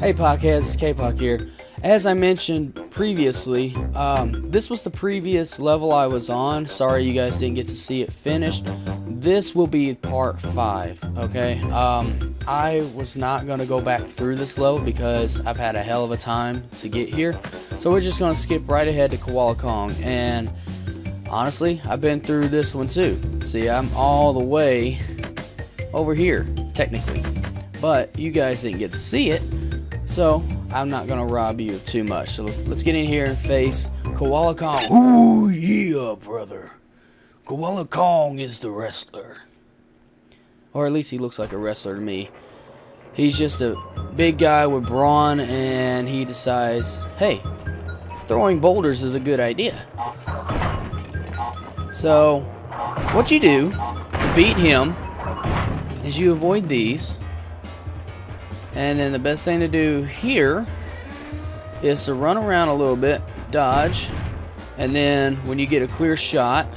Hey Podcasts, Kpac here. As I mentioned previously, this was the previous level I was on. Sorry you guys didn't get to see it finished. This will be part 5, okay? I was not going to go back through this level because I've had a hell of a time to get here. So we're just going to skip right ahead to Koala Kong. And honestly, I've been through this one too. See, I'm all the way over here, technically. But you guys didn't get to see it. So, I'm not going to rob you too much. So, let's get in here and face Koala Kong. Ooh, yeah, brother. Koala Kong is the wrestler. Or at least he looks like a wrestler to me. He's just a big guy with brawn, and he decides, hey, throwing boulders is a good idea. So, what you do to beat him is you avoid these. And then the best thing to do here is to run around a little bit, dodge, and then when you get a clear shot,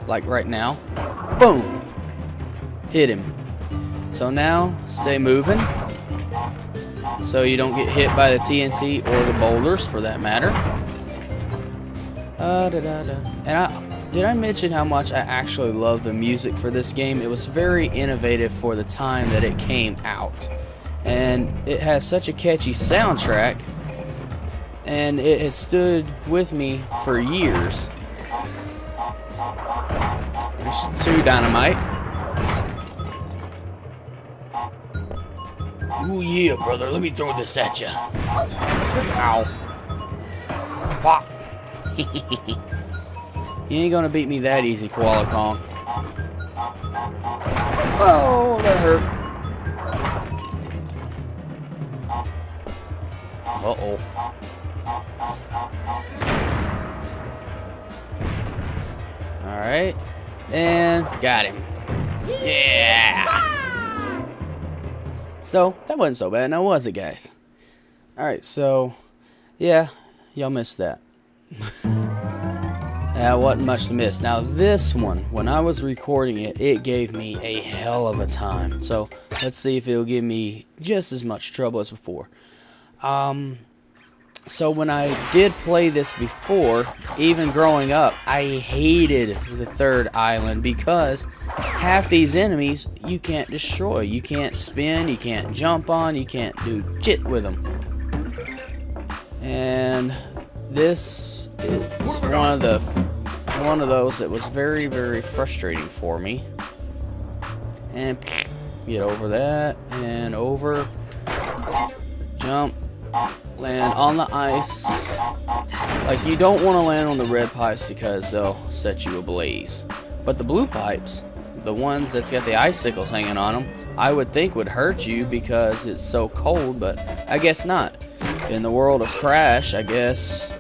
like right now, boom, hit him. So now, stay moving, so you don't get hit by the TNT or the boulders, for that matter. And did I mention how much I actually love the music for this game? It was very innovative for the time that it came out. And it has such a catchy soundtrack, and it has stood with me for years. There's 2 dynamite. Ooh yeah, brother, let me throw this at you. Ow. Pop. You ain't gonna beat me that easy, Koala Kong. Oh, that hurt. Uh-oh. Alright. And got him. Yeah! So, that wasn't so bad now, was it, guys? Alright, so, yeah, y'all missed that. That wasn't much to miss. Now, this one, when I was recording it, it gave me a hell of a time. So, let's see if it'll give me just as much trouble as before. So when I did play this before, even growing up, I hated the 3rd island because half these enemies you can't destroy. You can't spin, you can't jump on, you can't do shit with them. And this is one of those that was very, very frustrating for me. And get over that, and over, jump, land on the ice. Like, you don't want to land on the red pipes because they'll set you ablaze. But the blue pipes, the ones that's got the icicles hanging on them, I would think would hurt you because it's so cold, but I guess not. In the world of Crash, I guess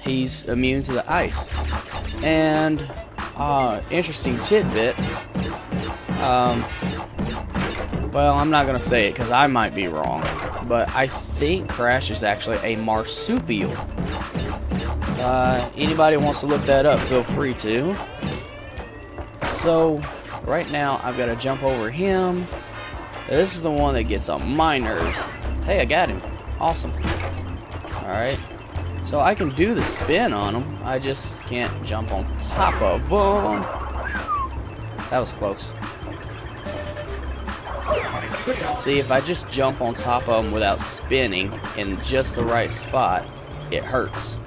he's immune to the ice. And interesting tidbit, well, I'm not going to say it because I might be wrong, but I think Crash is actually a marsupial. Anybody wants to look that up, feel free to. So, right now, I've got to jump over him. This is the one that gets on my nerves. Hey, I got him. Awesome. Alright. So, I can do the spin on him. I just can't jump on top of him. That was close. See, if I just jump on top of them without spinning in just the right spot, it hurts.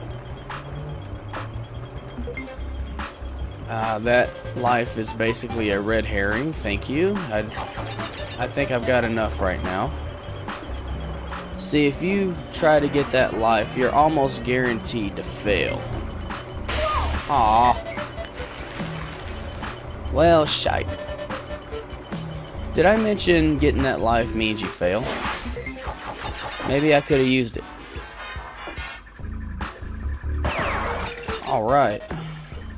That life is basically a red herring, thank you. I think I've got enough right now. See, if you try to get that life, you're almost guaranteed to fail. Aww. Well, shite. Did I mention getting that life means you fail? Maybe I could have used it. Alright.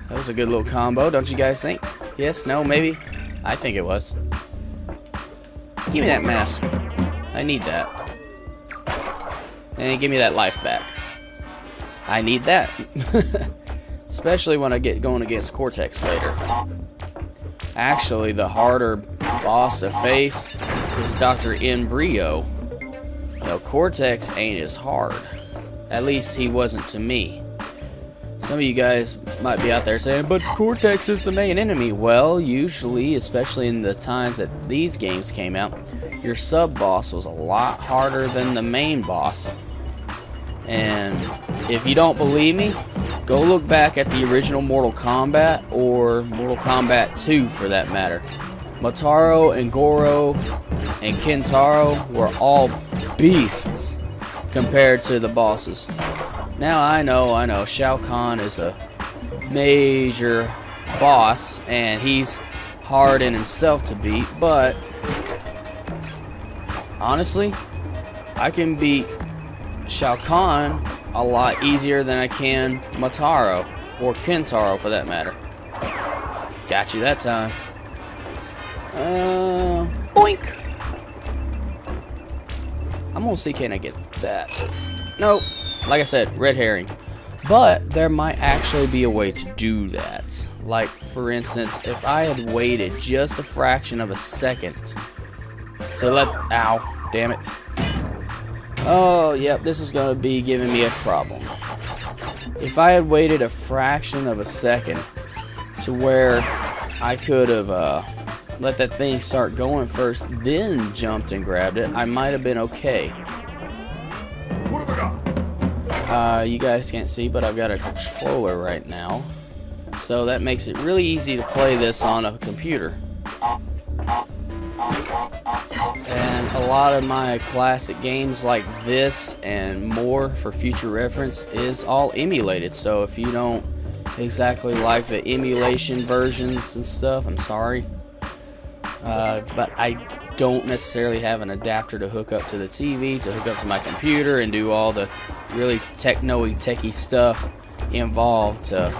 That was a good little combo, don't you guys think? Yes, no, maybe? I think it was. Give me that mask. I need that. And give me that life back. I need that. Especially when I get going against Cortex later. Actually, the harder boss to face is Dr. Embryo. Cortex ain't as hard. At least he wasn't to me. Some of you guys might be out there saying, but Cortex is the main enemy. Well, usually, especially in the times that these games came out, your sub-boss was a lot harder than the main boss. And if you don't believe me, go look back at the original Mortal Kombat, or Mortal Kombat 2 for that matter. Motaro and Goro and Kintaro were all beasts compared to the bosses. Now I know, Shao Kahn is a major boss and he's hard in himself to beat, but honestly, I can beat Shao Kahn a lot easier than I can Motaro, or Kintaro for that matter. Got you that time. Boink! I'm gonna see, can I get that? Nope. Like I said, red herring. But there might actually be a way to do that. Like, for instance, if I had waited just a fraction of a second to let... Ow. Damn it. Oh, yep, this is gonna be giving me a problem. If I had waited a fraction of a second to where I could have let that thing start going first, then jumped and grabbed it, I might have been okay. You guys can't see, but I've got a controller right now, so that makes it really easy to play this on a computer. And a lot of my classic games like this and more for future reference is all emulated, so if you don't exactly like the emulation versions and stuff, I'm sorry. But I don't necessarily have an adapter to hook up to the TV, to hook up to my computer, and do all the really techie stuff involved to,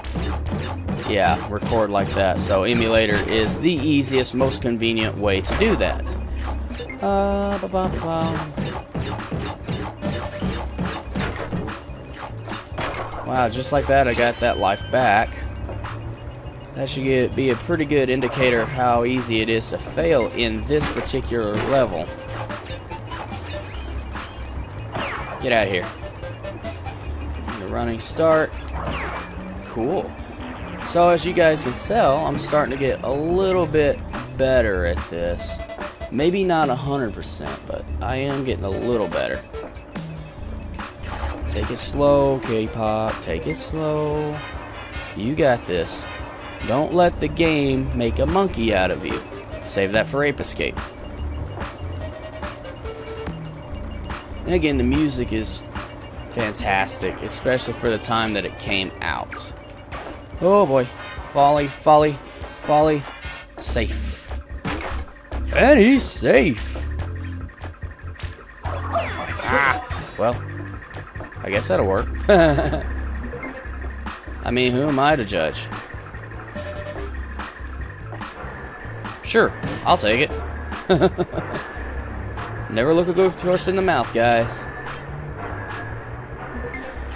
yeah, record like that. So emulator is the easiest, most convenient way to do that. Wow, just like that, I got that life back. That should be a pretty good indicator of how easy it is to fail in this particular level. Get out of here. The running start. Cool. So as you guys can tell, I'm starting to get a little bit better at this. Maybe not 100%, but I am getting a little better. Take it slow, Kpac. Take it slow. You got this. Don't let the game make a monkey out of you. Save that for Ape Escape. And again, the music is fantastic, especially for the time that it came out. Oh boy. Folly, folly, folly. Safe. And he's safe. Ah, well, I guess that'll work. I mean, who am I to judge? Sure, I'll take it. Never look a good horse in the mouth, guys.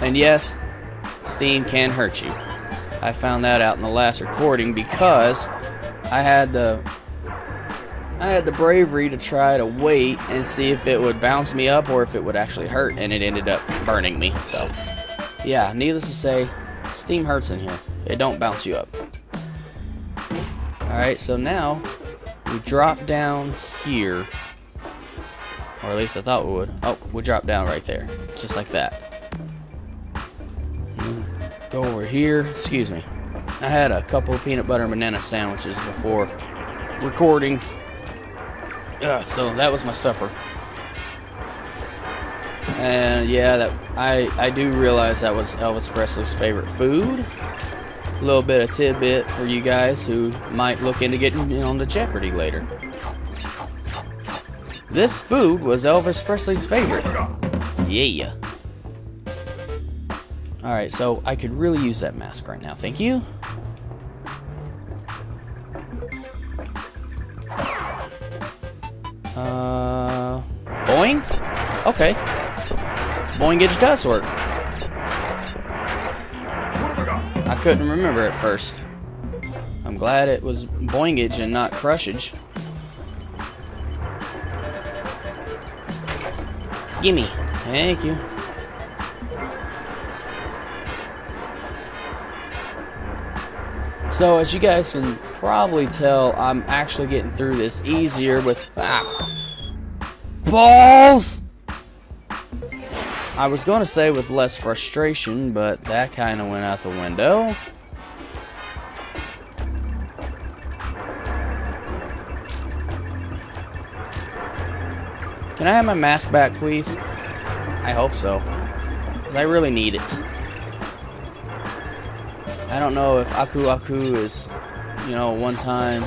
And yes, Steam can hurt you. I found that out in the last recording because I had the bravery to try to wait and see if it would bounce me up or if it would actually hurt, and it ended up burning me. So, yeah, needless to say, Steam hurts in here. It don't bounce you up. Alright, so now we drop down here. Or at least I thought we would. Oh, we drop down right there. Just like that. Go over here. Excuse me. I had a couple of peanut butter and banana sandwiches before recording. So that was my supper. And yeah, that I do realize that was Elvis Presley's favorite food. A little bit of tidbit for you guys who might look into getting on the Jeopardy later. This food was Elvis Presley's favorite. Yeah. Alright, so I could really use that mask right now. Thank you. Boing? Okay. Boingage does work. I couldn't remember at first. I'm glad it was boingage and not crushage. Gimme. Thank you. So as you guys can probably tell, I'm actually getting through this easier with balls. I was going to say with less frustration, but that kind of went out the window. Can I have my mask back, please? I hope so, because I really need it. I don't know if Aku Aku is, you know, a one-time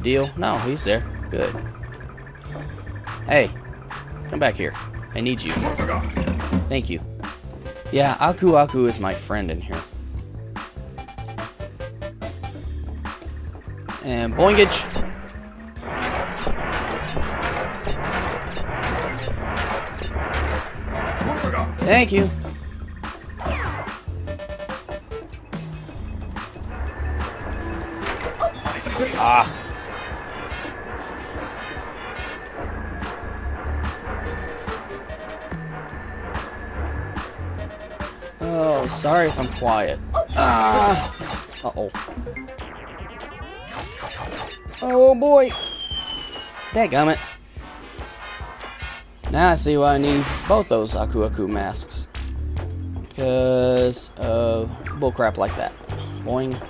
deal. No, he's there. Good. Hey, come back here. I need you. Thank you. Yeah, Aku Aku is my friend in here. And boingage. Thank you. Ah. Oh, sorry if I'm quiet. Ah. Uh-oh. Oh boy. Dadgummit. Now I see why I need both those Aku Aku masks. Because of bullcrap like that. Boing.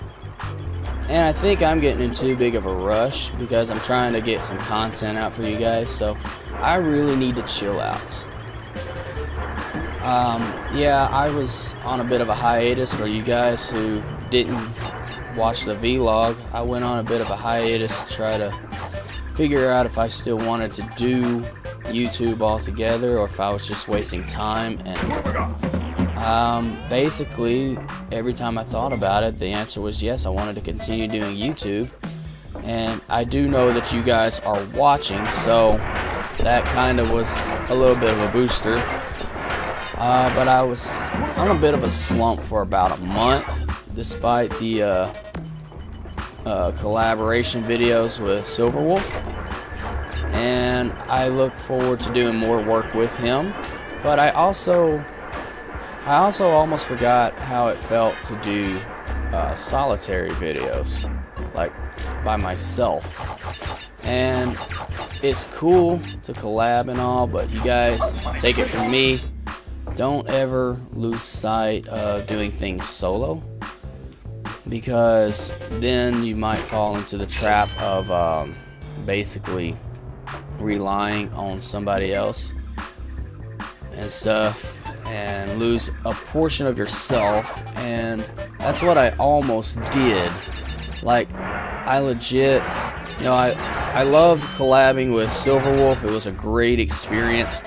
And I think I'm getting in too big of a rush because I'm trying to get some content out for you guys. So I really need to chill out. Yeah, I was on a bit of a hiatus for you guys who didn't watch the vlog. I went on a bit of a hiatus to try to figure out if I still wanted to do YouTube altogether or if I was just wasting time. And basically, every time I thought about it, the answer was yes, I wanted to continue doing YouTube. And I do know that you guys are watching, so that kind of was a little bit of a booster. But I was on a bit of a slump for about a month, despite the collaboration videos with Silverwolf. And I look forward to doing more work with him. But I also almost forgot how it felt to do solitary videos, like by myself. And it's cool to collab and all, but you guys, take it from me, don't ever lose sight of doing things solo, because then you might fall into the trap of basically relying on somebody else and stuff and lose a portion of yourself. And that's what I almost did. Like, I legit, you know, I loved collabing with Silverwolf. It was a great experience.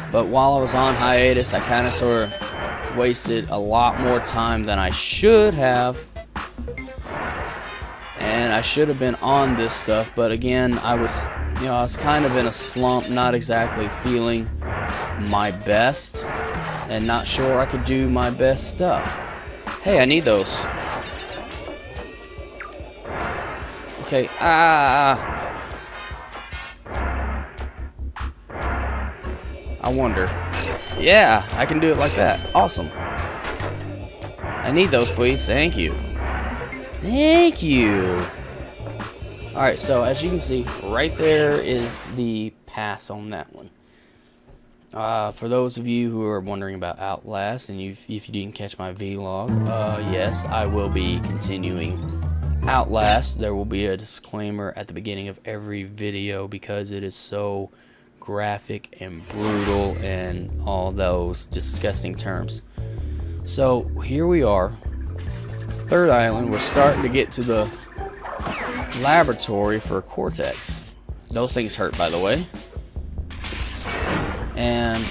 But while I was on hiatus, I kind of sort of wasted a lot more time than I should have. And I should have been on this stuff, but again, I was kind of in a slump, not exactly feeling my best, and not sure I could do my best stuff. Hey, I need those. Okay, I wonder. Yeah, I can do it like that. Awesome. I need those, please. Thank you. Thank you. Alright, so as you can see, right there is the pass on that one. For those of you who are wondering about Outlast, and if you didn't catch my vlog, yes, I will be continuing Outlast. There will be a disclaimer at the beginning of every video because it is so graphic and brutal and all those disgusting terms. So here we are, third island. We're starting to get to the laboratory for Cortex. Those things hurt, by the way. And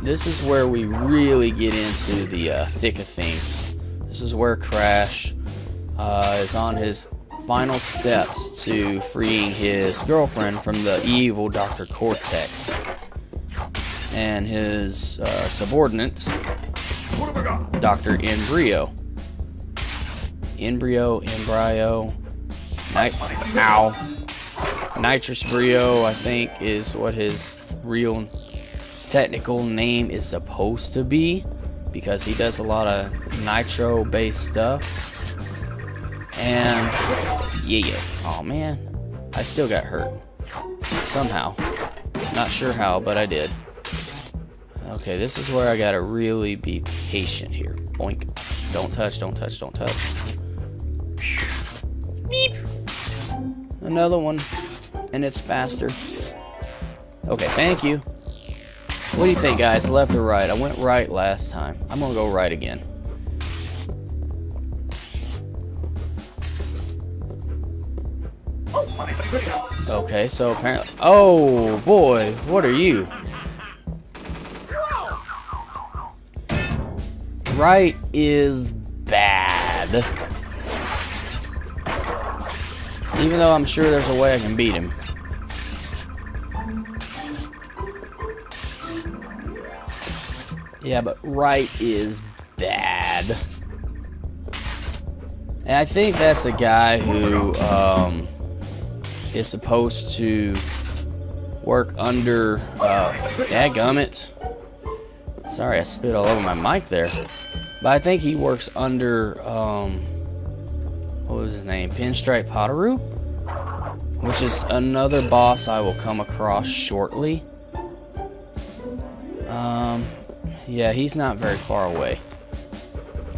this is where we really get into the thick of things. This is where Crash is on his final steps to freeing his girlfriend from the evil Dr. Cortex and his subordinate, Dr. Embryo. Nitrous Brio, I think, is what his real technical name is supposed to be, because he does a lot of nitro based stuff. And yeah, oh man, I still got hurt somehow, not sure how, but I did. Okay, this is where I gotta really be patient here. Boink. Don't touch, don't touch, don't touch. Beep. Another one, and it's faster. Okay, thank you. What do you think, guys? Left or right? I went right last time. I'm gonna go right again. Okay, so apparently... Oh, boy. What are you? Right is bad. Even though I'm sure there's a way I can beat him. Yeah, but right is bad. And I think that's a guy who is supposed to work under dadgummit. Sorry, I spit all over my mic there. But I think he works under what was his name? Pinstripe Potaru, which is another boss I will come across shortly. Yeah, he's not very far away.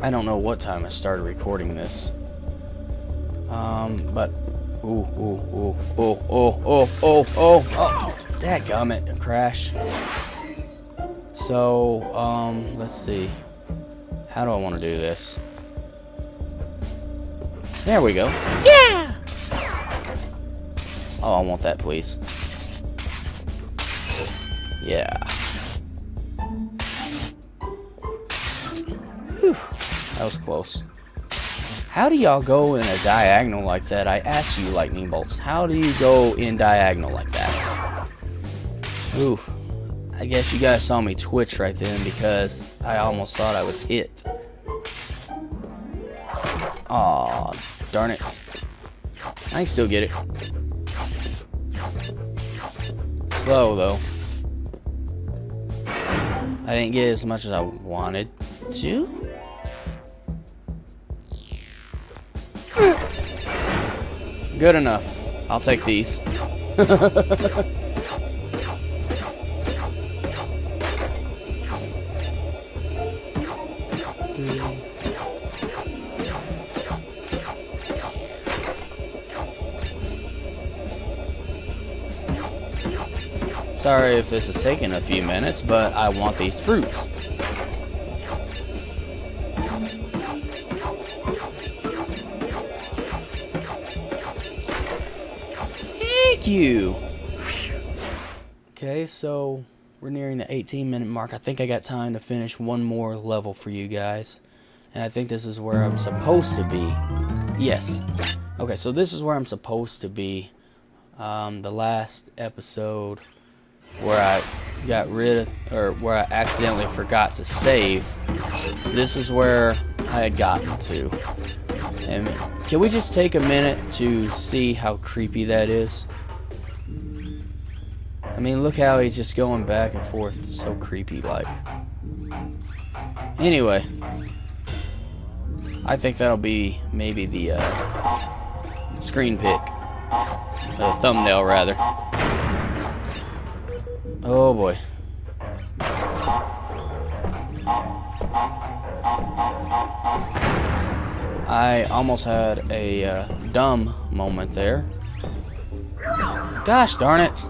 I don't know what time I started recording this. But oh, dadgummit, crash. So, let's see. How do I want to do this? There we go. Yeah! Oh, I want that, please. Yeah. Whew. That was close. How do y'all go in a diagonal like that? I asked you, lightning bolts. How do you go in diagonal like that? Ooh. I guess you guys saw me twitch right then because I almost thought I was hit. Aw, darn it. I can still get it. Slow, though. I didn't get as much as I wanted to. Good enough. I'll take these. Sorry if this is taking a few minutes, but I want these fruits. Thank you. Okay, so we're nearing the 18-minute mark. I think I got time to finish one more level for you guys. And I think this is where I'm supposed to be. Yes. Okay, so this is where I'm supposed to be. The last episode where I got rid of, or where I accidentally forgot to save. This is where I had gotten to. And can we just take a minute to see how creepy that is? I mean, look how he's just going back and forth, so creepy like. Anyway, I think that'll be maybe the screen pick, the thumbnail rather. Oh boy. I almost had a dumb moment there. Gosh darn it.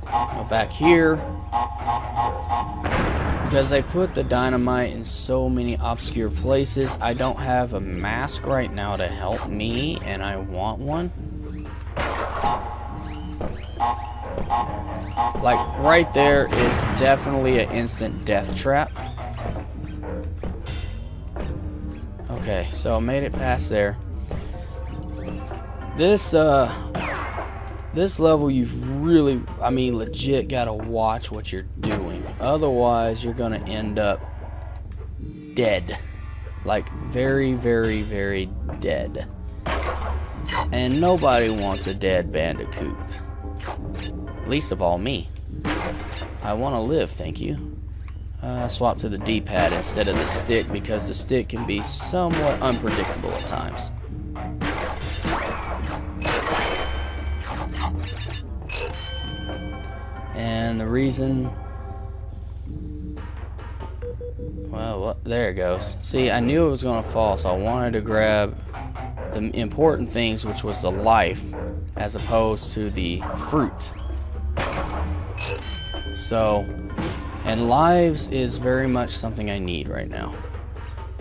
Go back here. Because they put the dynamite in so many obscure places, I don't have a mask right now to help me, and I want one. Like, right there is definitely an instant death trap. Okay, so I made it past there. This level you've really, I mean, legit gotta watch what you're doing. Otherwise, you're gonna end up dead. Like, very, very, very dead. And nobody wants a dead bandicoot. Least of all me. I want to live, thank you. Swap to the D-pad instead of the stick because the stick can be somewhat unpredictable at times. And the reason... Well, there it goes. See, I knew it was going to fall, so I wanted to grab the important things, which was the life, as opposed to the fruit. So, and lives is very much something I need right now.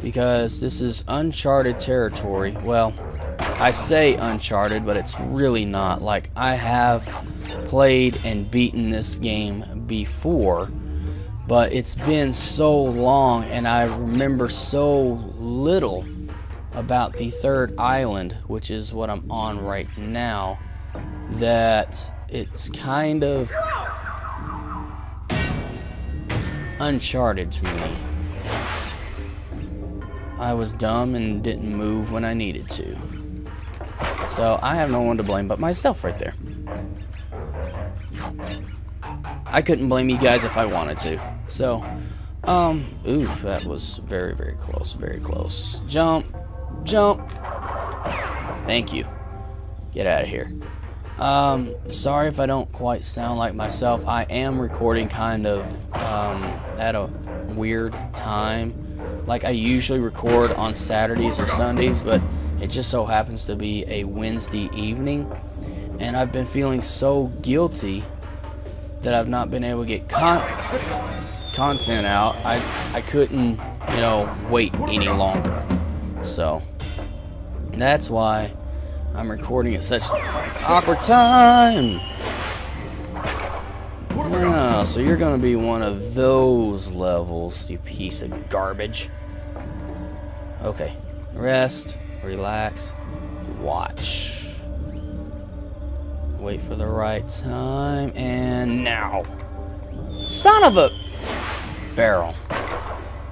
Because this is uncharted territory. Well, I say uncharted, but it's really not. Like, I have played and beaten this game before, but it's been so long and I remember so little about the third island, which is what I'm on right now, that it's kind of uncharted to me. I was dumb and didn't move when I needed to. So I have no one to blame but myself right there. I couldn't blame you guys if I wanted to. So, oof, that was very, very close, very close. Jump, jump. Thank you. Get out of here. Sorry if I don't quite sound like myself. I am recording kind of at a weird time. Like, I usually record on Saturdays or Sundays, but it just so happens to be a Wednesday evening. And I've been feeling so guilty that I've not been able to get content out. I couldn't, you know, wait any longer. So, that's why I'm recording at such awkward time. Oh, so you're gonna be one of those levels, you piece of garbage. Okay, rest, relax, watch. Wait for the right time, and now. Son of a barrel.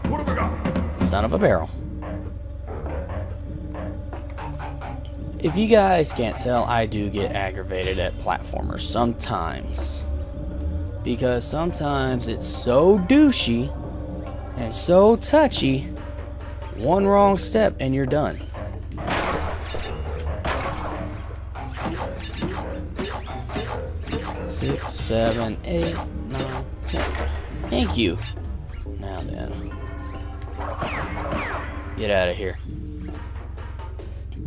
What have I got? Son of a barrel. If you guys can't tell, I do get aggravated at platformers sometimes. Because sometimes it's so douchey and so touchy, one wrong step and you're done. Six, 7, 8, 9, 10. Thank you. Now then. Get out of here.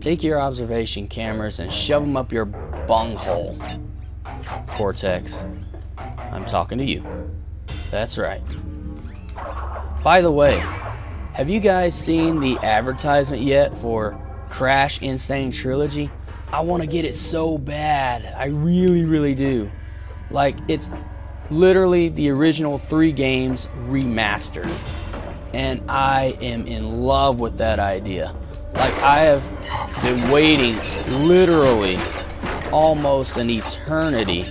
Take your observation cameras and shove them up your bunghole, Cortex. I'm talking to you. That's right. By the way, have you guys seen the advertisement yet for Crash N.SANE Trilogy? I want to get it so bad. I really, really do. Like, it's literally the original 3 games remastered. And I am in love with that idea. Like, I have been waiting literally almost an eternity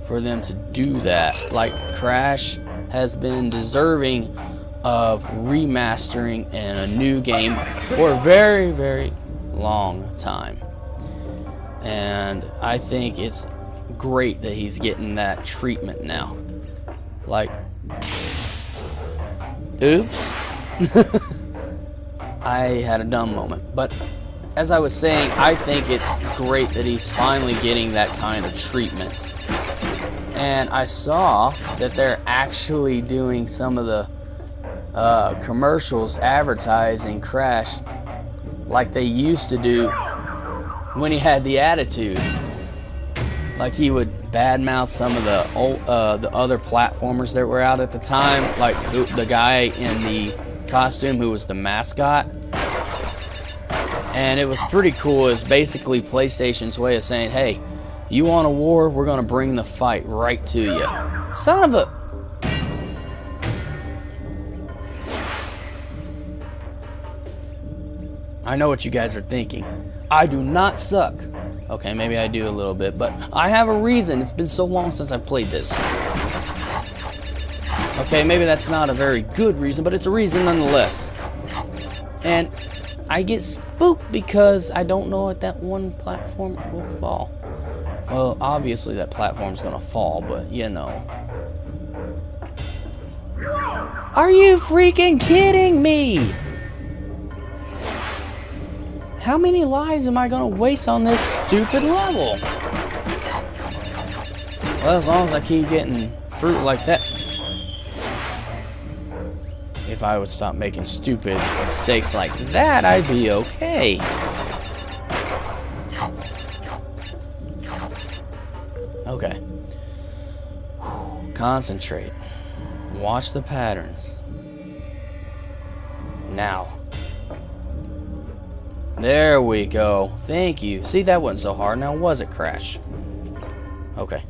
for them to do that. Like, Crash has been deserving of remastering in a new game for a very, very long time. And I think it's great that he's getting that treatment now. Like, oops. I had a dumb moment. But as I was saying, I think it's great that he's finally getting that kind of treatment. And I saw that they're actually doing some of the commercials advertising Crash like they used to do when he had the attitude. Like, he would badmouth some of the other platformers that were out at the time, like the guy in the costume who was the mascot. And it was pretty cool. It's basically PlayStation's way of saying, hey, you want a war? We're gonna bring the fight right to you. Son of a... I know what you guys are thinking. I do not suck. Okay, maybe I do a little bit, but I have a reason. It's been so long since I've played this. Okay, maybe that's not a very good reason, but it's a reason nonetheless. And I get spooked because I don't know if that one platform will fall. Well, obviously that platform's gonna fall, but you know. Are you freaking kidding me? How many lives am I gonna waste on this stupid level? Well, as long as I keep getting fruit like that. If I would stop making stupid mistakes like that, I'd be okay. Okay. Concentrate. Watch the patterns. Now. There we go. Thank you. See, that wasn't so hard. Now, was it, Crash? Okay.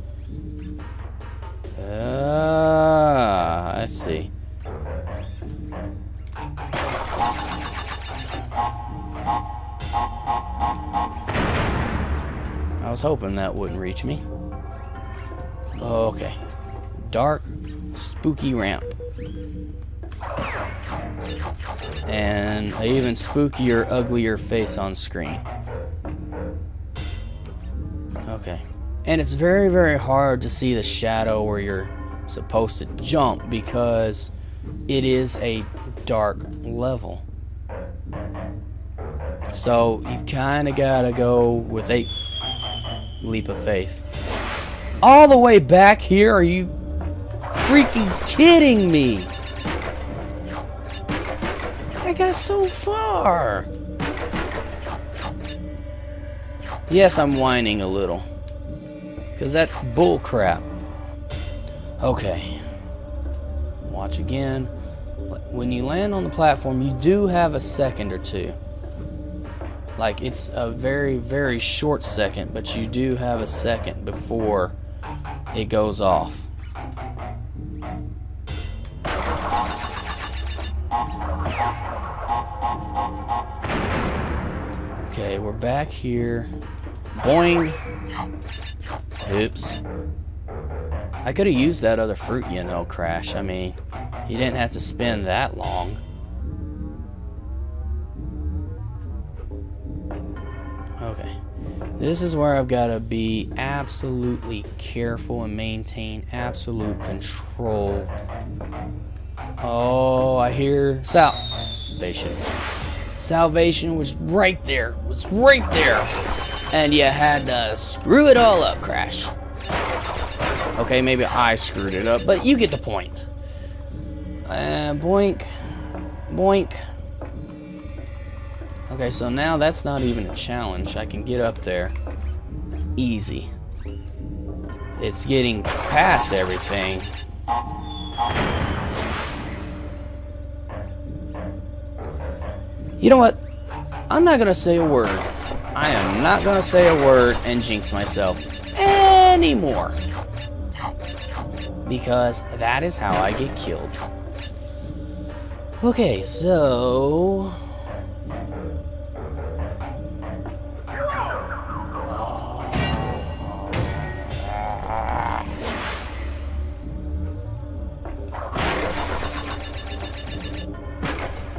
I see. I was hoping that wouldn't reach me. Okay. Dark, spooky ramp. And an even spookier, uglier face on screen. Okay. And it's very, very hard to see the shadow where you're supposed to jump because it is a dark level. So you've kind of got to go with a leap of faith. All the way back here? Are you freaking kidding me? I got so far. Yes, I'm whining a little. Because that's bull crap. Okay. Watch again. When you land on the platform, you do have a second or two. Like, it's a very, very short second, but you do have a second before it goes off. Okay, we're back here. Boing. Oops. I could have used that other fruit, you know, Crash. I mean, you didn't have to spend that long. Okay. This is where I've got to be absolutely careful and maintain absolute control. Oh, I hear salvation. Salvation was right there. Was right there. And you had to screw it all up, Crash. Okay, maybe I screwed it up, but you get the point. Boink. Boink. Okay, so now that's not even a challenge. I can get up there. Easy. It's getting past everything. You know what? I'm not gonna say a word. I am not gonna say a word and jinx myself anymore. Because that is how I get killed. Okay, so...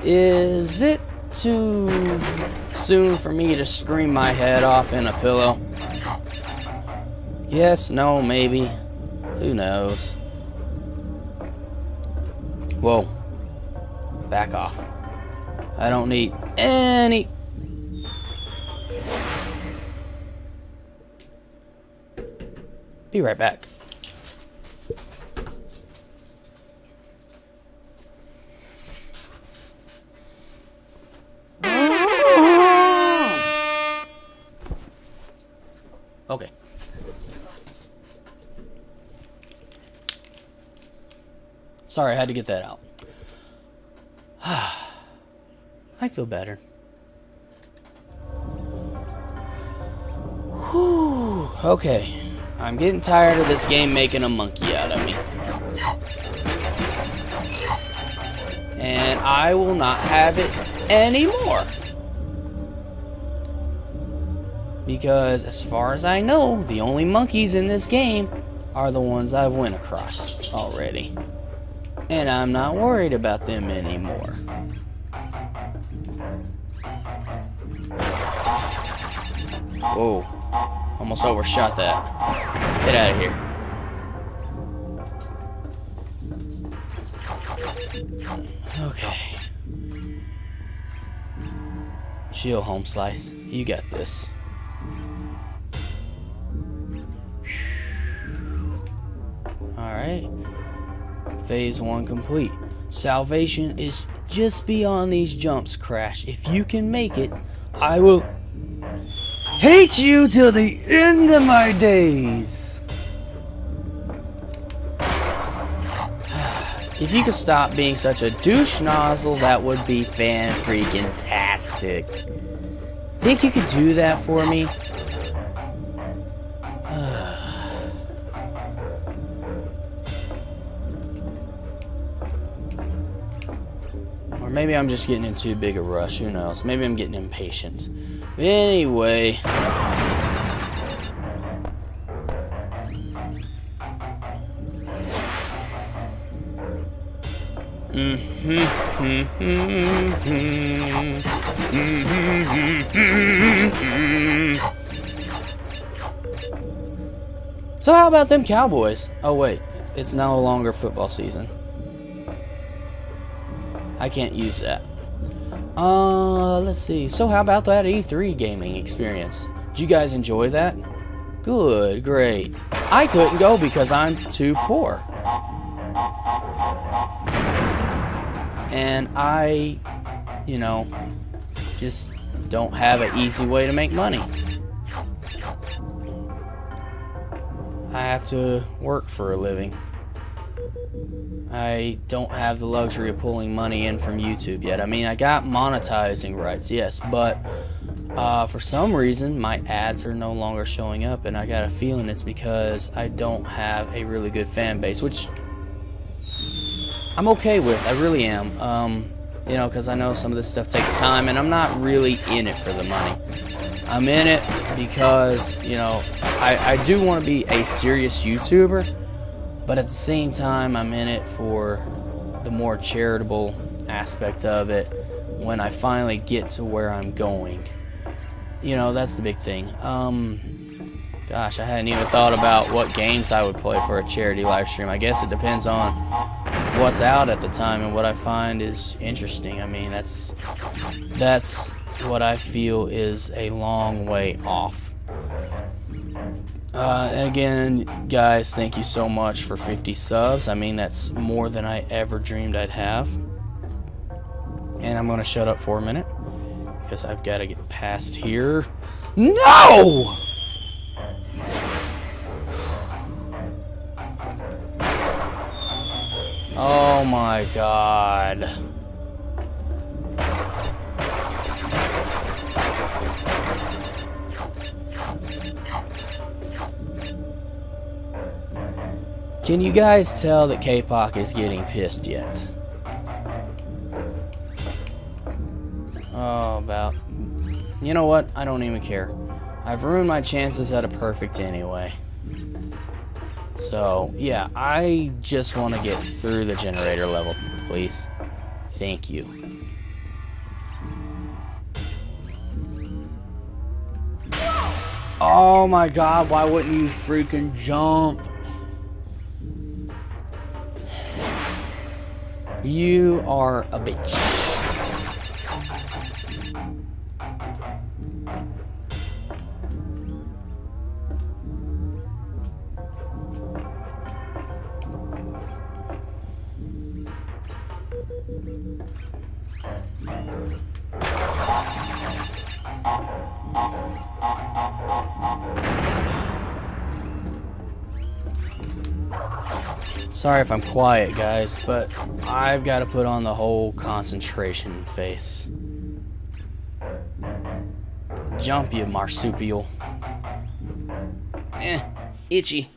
Is it too soon for me to scream my head off in a pillow? Yes, no, maybe. Who knows? Whoa. Back off. I don't need any... Be right back. Okay. Sorry, I had to get that out. I feel better. Whew. Okay. I'm getting tired of this game making a monkey out of me. And I will not have it anymore. Because as far as I know, the only monkeys in this game are the ones I've went across already. And I'm not worried about them anymore. Whoa. Almost overshot that. Get out of here. Okay. Chill, home slice. You got this. Alright. Phase 1 complete. Salvation is just beyond these jumps, Crash. If you can make it, I will hate you till the end of my days. If you could stop being such a douche nozzle, that would be fan-freaking-tastic. Think you could do that for me? Or maybe I'm just getting in too big a rush, who knows? Maybe I'm getting impatient. Anyway. So how about them Cowboys? Oh wait, it's no longer football season. I can't use that. Let's see. So how about that E3 gaming experience? Did you guys enjoy that? Good, great. I couldn't go because I'm too poor. And I, you know, just don't have an easy way to make money. I have to work for a living. I don't have the luxury of pulling money in from YouTube yet. I mean, I got monetizing rights, yes, but for some reason, my ads are no longer showing up, and I got a feeling it's because I don't have a really good fan base, which I'm okay with. I really am. You know, because I know some of this stuff takes time, and I'm not really in it for the money. I'm in it because, you know, I do want to be a serious YouTuber, but at the same time, I'm in it for the more charitable aspect of it when I finally get to where I'm going. You know, that's the big thing. Gosh, I hadn't even thought about what games I would play for a charity live stream. I guess it depends on what's out at the time and what I find is interesting. I mean, that's what I feel is a long way off. And again, guys, thank you so much for 50 subs. I mean, that's more than I ever dreamed I'd have. And I'm going to shut up for a minute because I've got to get past here. No! Oh my God. Can you guys tell that Kpac is getting pissed yet? Oh, about... You know what? I don't even care. I've ruined my chances at a perfect anyway. So, yeah, I just want to get through the generator level, please. Thank you. Oh my God, why wouldn't you freaking jump? You are a bitch. Sorry if I'm quiet, guys, but I've got to put on the whole concentration face. Jump, you marsupial. Itchy.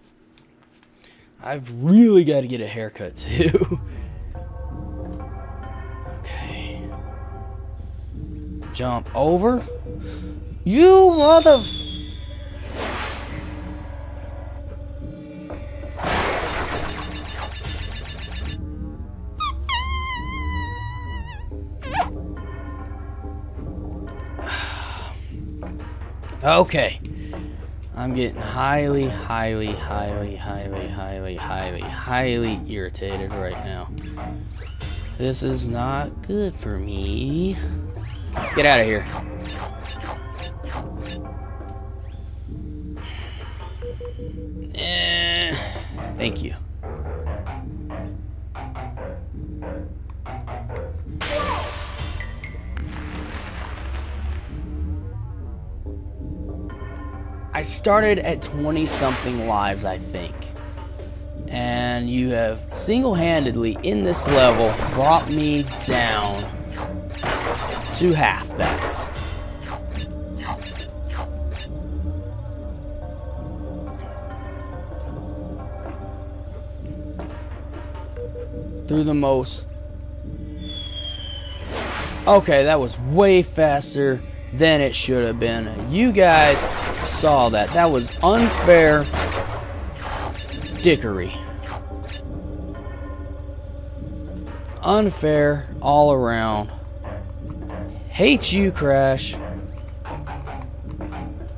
I've really got to get a haircut, too. Okay. Jump over. You mother... Okay. I'm getting highly irritated right now. This is not good for me. Get out of here. Thank you. I started at 20-something lives, I think. And you have single-handedly, in this level, brought me down to half that. Through the most... Okay, that was way faster than it should have been. You guys saw that. That was unfair dickery. Unfair all around. Hate you, Crash.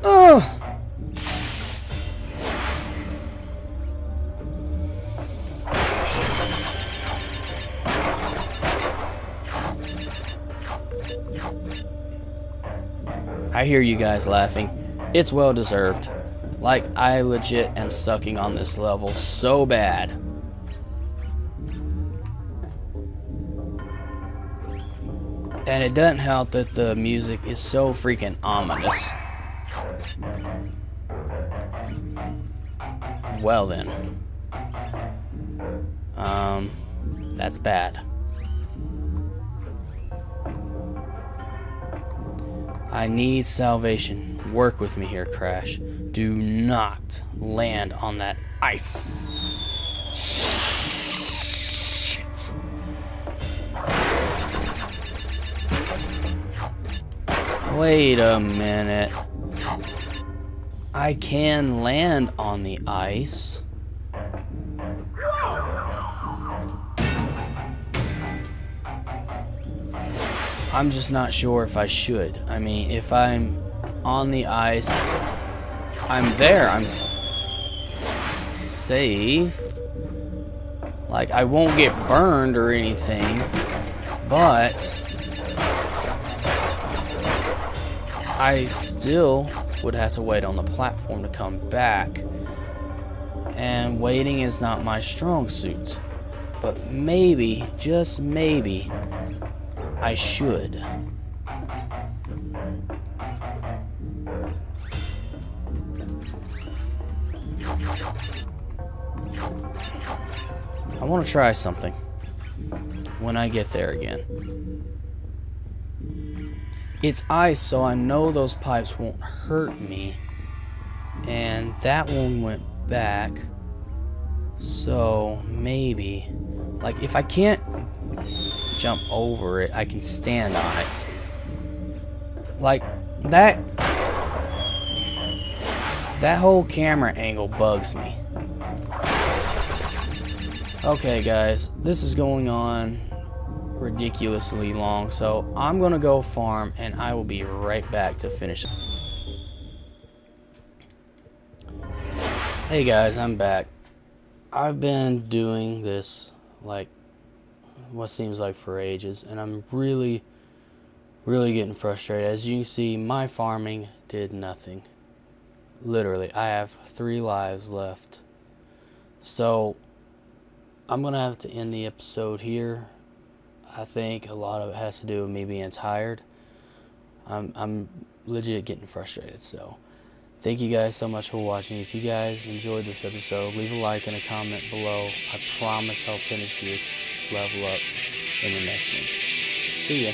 Ugh. I hear you guys laughing. It's well deserved. Like, I legit am sucking on this level so bad. And it doesn't help that the music is so freaking ominous. Well then. That's bad. I need salvation. Work with me here, Crash. Do not land on that ice. Shit. Wait a minute. I can land on the ice. I'm just not sure if I should. I mean, if I'm on the ice, I'm there. I'm safe. Like, I won't get burned or anything, but I still would have to wait on the platform to come back. And waiting is not my strong suit. But maybe, just maybe, I should. I want to try something when I get there again. It's ice, so I know those pipes won't hurt me. And that one went back. So maybe, like, if I can't jump over it, I can stand on it. Like, that whole camera angle bugs me. Okay, guys, this is going on ridiculously long, so I'm gonna go farm and I will be right back to finish. Hey guys, I'm back. I've been doing this like what seems like for ages, and I'm really getting frustrated. As you can see, my farming did nothing. Literally, I have 3 lives left. So I'm gonna have to end the episode here. I think a lot of it has to do with me being tired. I'm legit getting frustrated. So thank you guys so much for watching. If you guys enjoyed this episode, leave a like and a comment below. I promise I'll finish this level up in the next one. See ya.